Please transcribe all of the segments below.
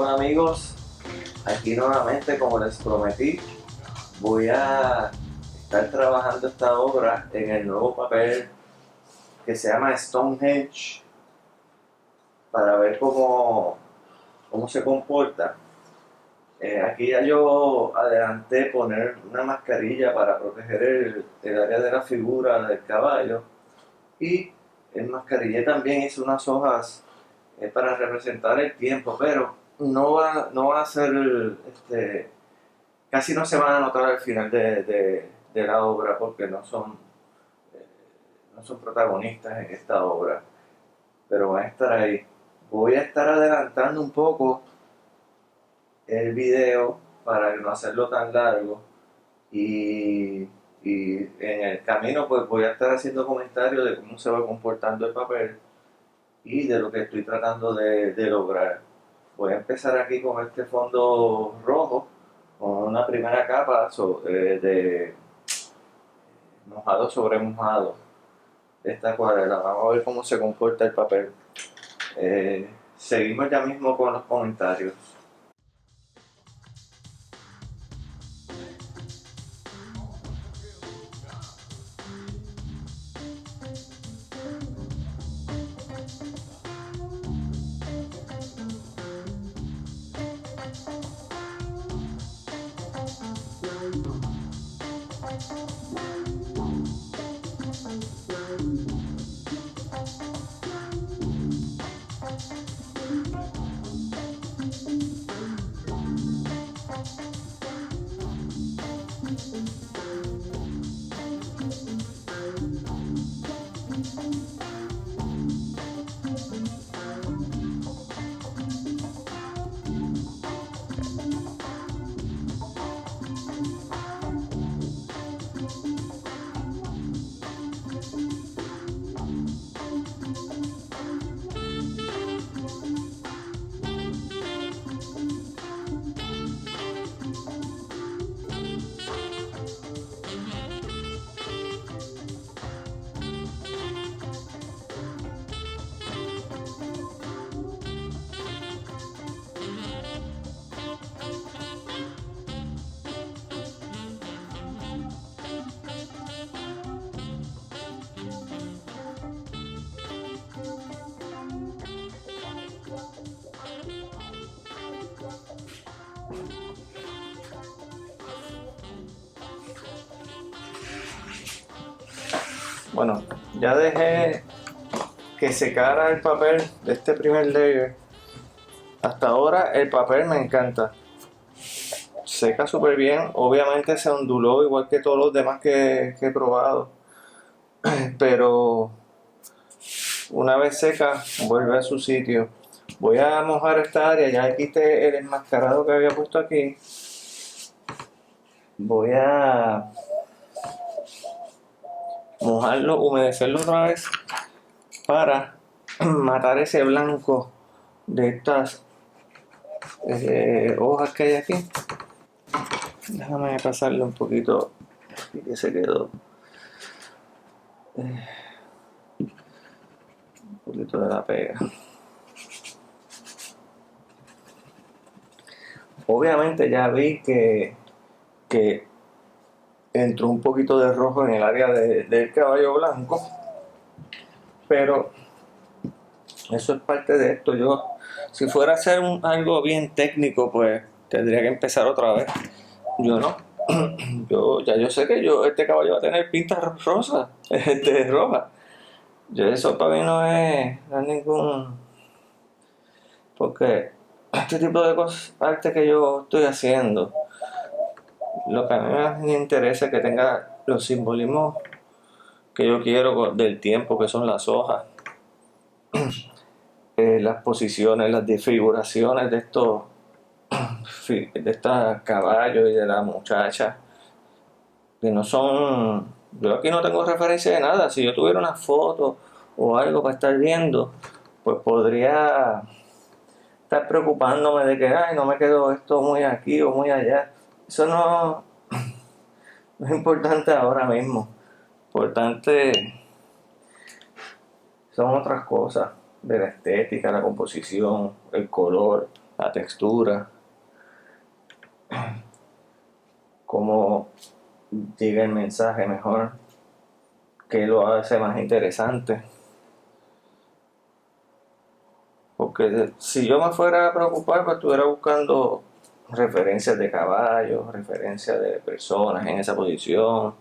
Hola amigos, aquí nuevamente como les prometí, voy a estar trabajando esta obra en el nuevo papel que se llama Stonehenge para ver cómo se comporta. Aquí ya yo adelanté poner una mascarilla para proteger el área de la figura del caballo y enmascarillé también, hice unas hojas para representar el tiempo, pero no va a ser, casi no se van a notar al final de la obra porque eh, no son protagonistas en esta obra, pero van a estar ahí. Voy a estar adelantando un poco el video para no hacerlo tan largo y en el camino pues voy a estar haciendo comentarios de cómo se va comportando el papel y de lo que estoy tratando de lograr. Voy a empezar aquí con este fondo rojo, con una primera capa de mojado sobre mojado de esta acuarela. Vamos a ver cómo se comporta el papel. Seguimos ya mismo con los comentarios. Bueno, ya dejé que secara el papel de este primer layer. Hasta ahora el papel me encanta. Seca súper bien. Obviamente se onduló igual que todos los demás que he probado. Pero una vez seca, vuelve a su sitio. Voy a mojar esta área. Ya quité el enmascarado que había puesto aquí. Voy a mojarlo, humedecerlo otra vez para matar ese blanco de estas hojas que hay aquí. Déjame pasarle un poquito y que se quedó un poquito de la pega. Obviamente ya vi que entró un poquito de rojo en el área del caballo blanco, pero eso es parte de esto. Yo, si fuera a hacer algo bien técnico, pues tendría que empezar otra vez. Yo no. Yo sé que este caballo va a tener pintas rosas, roja. Eso para mí no es ningún... Porque este tipo de cosas, arte que yo estoy haciendo, lo que a mí me interesa es que tenga los simbolismos que yo quiero del tiempo, que son las hojas, las posiciones, las desfiguraciones de estos caballos y de la muchacha, que no son... Yo aquí no tengo referencia de nada. Si yo tuviera una foto o algo para estar viendo, pues podría estar preocupándome de que ay, no me quedó esto muy aquí o muy allá. Eso no es importante ahora mismo. Importante son otras cosas de la estética, la composición, el color, la textura, cómo llega el mensaje mejor, qué lo hace más interesante. Porque si yo me fuera a preocupar, pues estuviera buscando referencias de caballos, referencias de personas en esa posición,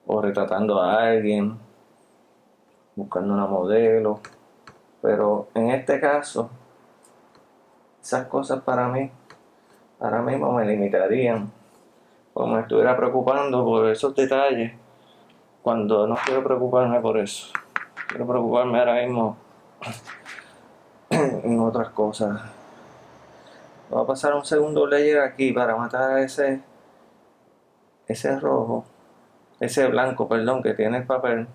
o retratando a alguien, buscando una modelo. Pero en este caso, esas cosas para mí ahora mismo me limitarían, o me estuviera preocupando por esos detalles, cuando no quiero preocuparme por eso. Quiero preocuparme ahora mismo en otras cosas. Voy a pasar un segundo layer aquí para matar a ese rojo, ese blanco, perdón, que tiene el papel.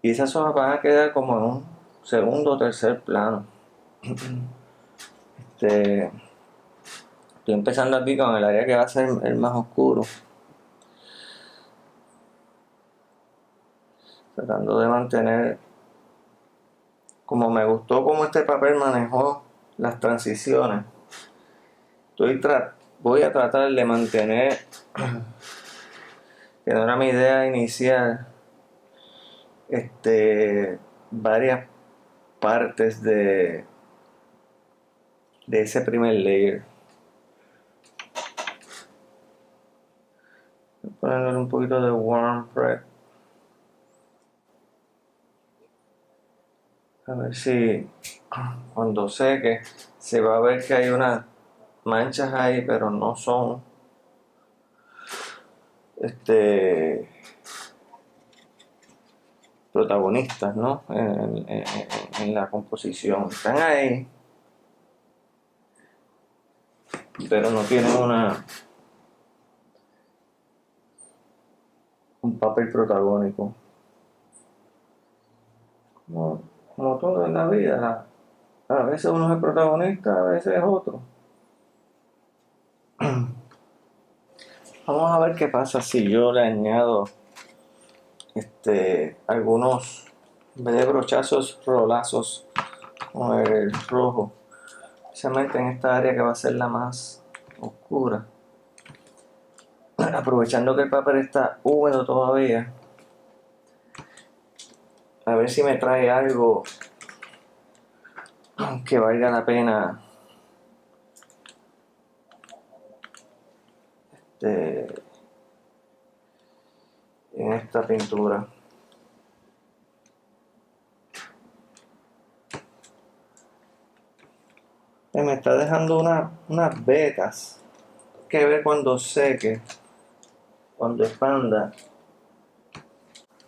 Y esas hojas van a quedar como en un segundo o tercer plano. Estoy empezando aquí con el área que va a ser el más oscuro, tratando de mantener, como me gustó como este papel manejó las transiciones. Voy a tratar de mantener, que no era mi idea inicial, varias partes de ese primer layer. Voy a ponerle un poquito de warm prep, a ver si cuando seque se va a ver que hay unas manchas ahí, pero no son protagonistas, ¿no? En la composición. Están ahí, pero no tienen un papel protagónico. Como todo en la vida, a veces uno es el protagonista, a veces es otro. Vamos a ver qué pasa si yo le añado algunos, en vez de brochazos, rolazos con el rojo, especialmente en esta área que va a ser la más oscura, aprovechando que el papel está húmedo todavía, a ver si me trae algo que valga la pena en esta pintura. Me está dejando unas vetas. Hay que ver cuando seque, cuando expanda,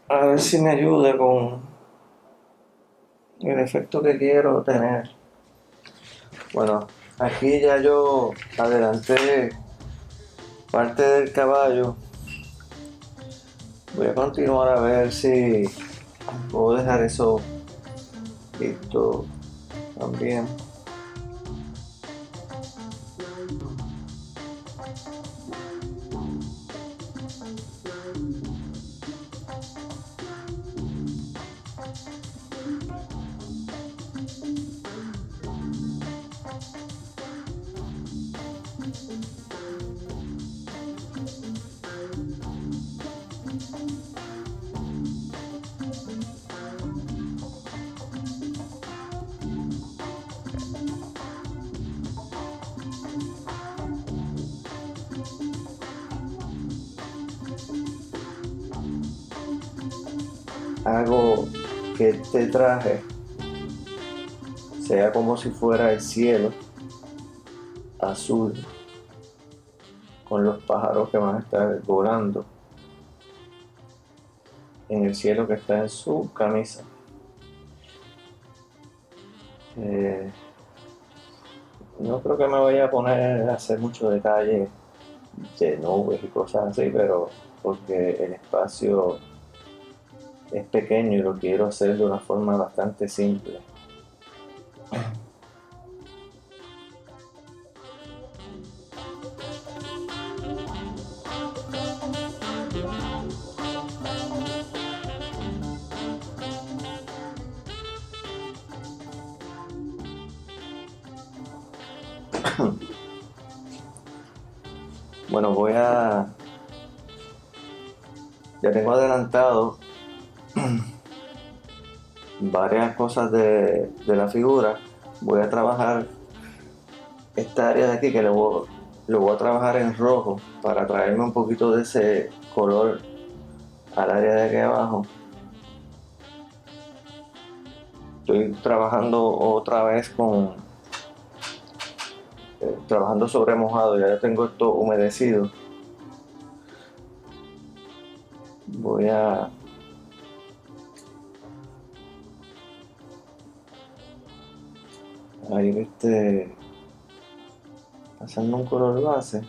a ver si me ayuda con el efecto que quiero tener. Bueno, aquí ya yo adelanté parte del caballo. Voy a continuar a ver si puedo dejar eso listo también. Hago que este traje sea como si fuera el cielo azul, con los pájaros que van a estar volando en el cielo que está en su camisa. No creo que me vaya a poner a hacer mucho detalle de nubes y cosas así, pero porque el espacio es pequeño y lo quiero hacer de una forma bastante simple. Bueno, ya tengo adelantado varias cosas de la figura. Voy a trabajar esta área de aquí, que lo voy a trabajar en rojo para traerme un poquito de ese color al área de aquí abajo. Estoy trabajando otra vez trabajando sobre mojado. Ya tengo esto humedecido. Voy a ir pasando un color base,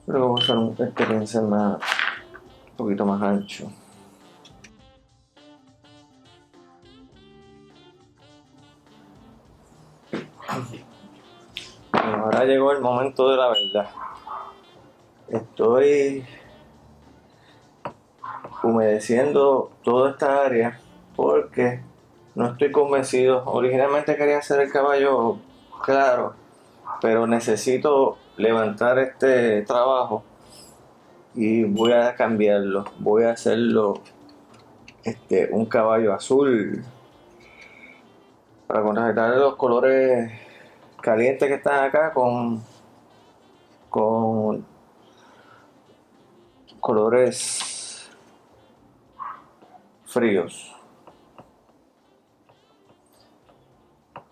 pero voy a usar un pincel un poquito más ancho. Bueno, ahora llegó el momento de la verdad. Estoy humedeciendo toda esta área porque no estoy convencido. Originalmente quería hacer el caballo claro, pero necesito levantar este trabajo y voy a cambiarlo. Voy a hacerlo un caballo azul para contrastar los colores calientes que están acá con colores fríos.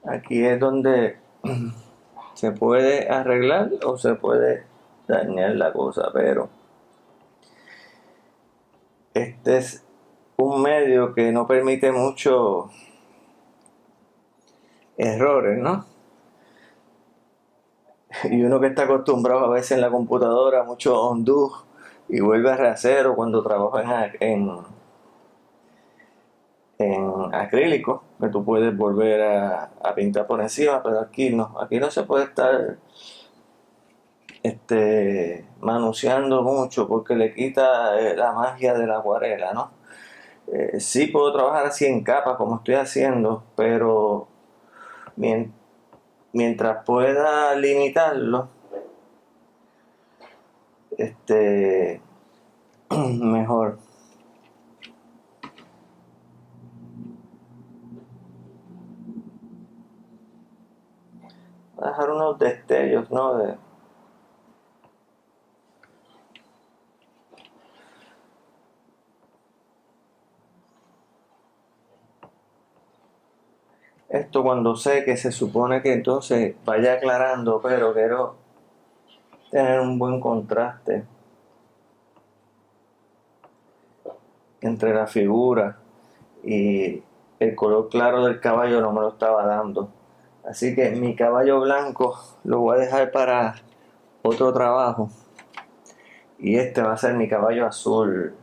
Aquí es donde se puede arreglar o se puede dañar la cosa, pero este es un medio que no permite muchos errores, ¿no? Y uno que está acostumbrado a veces en la computadora mucho undo y vuelve a rehacer, o cuando trabaja en acrílico, que tú puedes volver a pintar por encima, pero aquí no se puede estar manoseando mucho porque le quita la magia de la acuarela, ¿no? Sí puedo trabajar así en capas como estoy haciendo, pero mientras pueda limitarlo, mejor. Voy a dejar unos destellos, ¿no? Esto cuando seque se supone que entonces vaya aclarando, pero quiero tener un buen contraste entre la figura y el color claro del caballo. No me lo estaba dando, así que mi caballo blanco lo voy a dejar para otro trabajo y este va a ser mi caballo azul.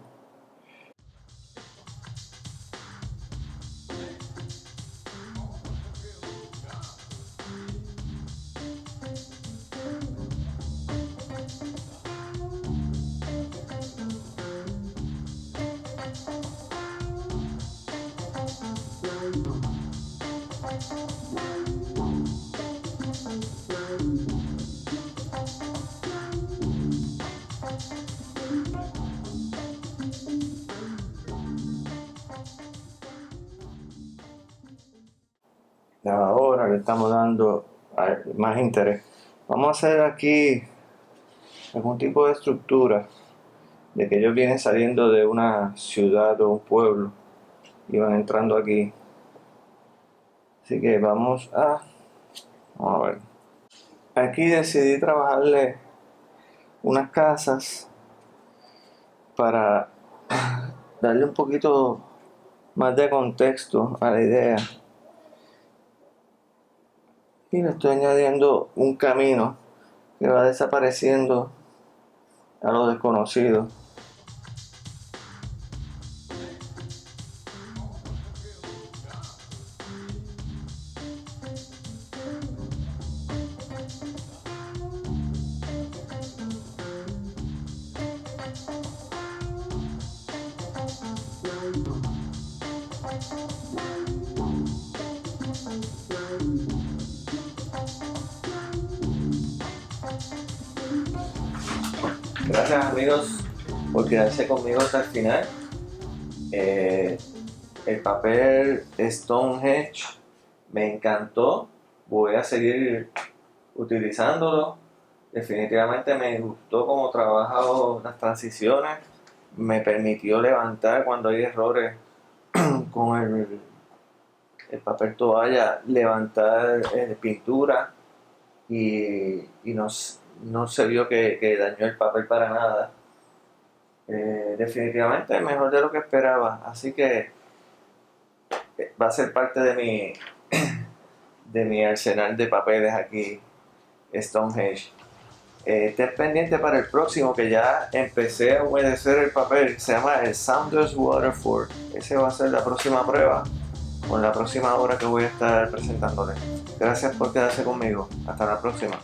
Ahora le estamos dando más interés. Vamos a hacer aquí algún tipo de estructura de que ellos vienen saliendo de una ciudad o un pueblo y van entrando aquí. Así que vamos a ver. Aquí decidí trabajarle unas casas para darle un poquito más de contexto a la idea. Y le estoy añadiendo un camino que va desapareciendo a lo desconocido. Gracias amigos por quedarse conmigo hasta el final. El papel Stonehenge me encantó, voy a seguir utilizándolo. Definitivamente me gustó cómo trabajado las transiciones, me permitió levantar cuando hay errores con el papel toalla, levantar pintura y no se vio que dañó el papel para nada. Definitivamente mejor de lo que esperaba, así que va a ser parte de mi arsenal de papeles aquí, Stonehenge. Estén pendiente para el próximo, que ya empecé a humedecer el papel, se llama el Saunders Waterford. Esa va a ser la próxima prueba, con la próxima obra que voy a estar presentándoles. Gracias por quedarse conmigo, hasta la próxima.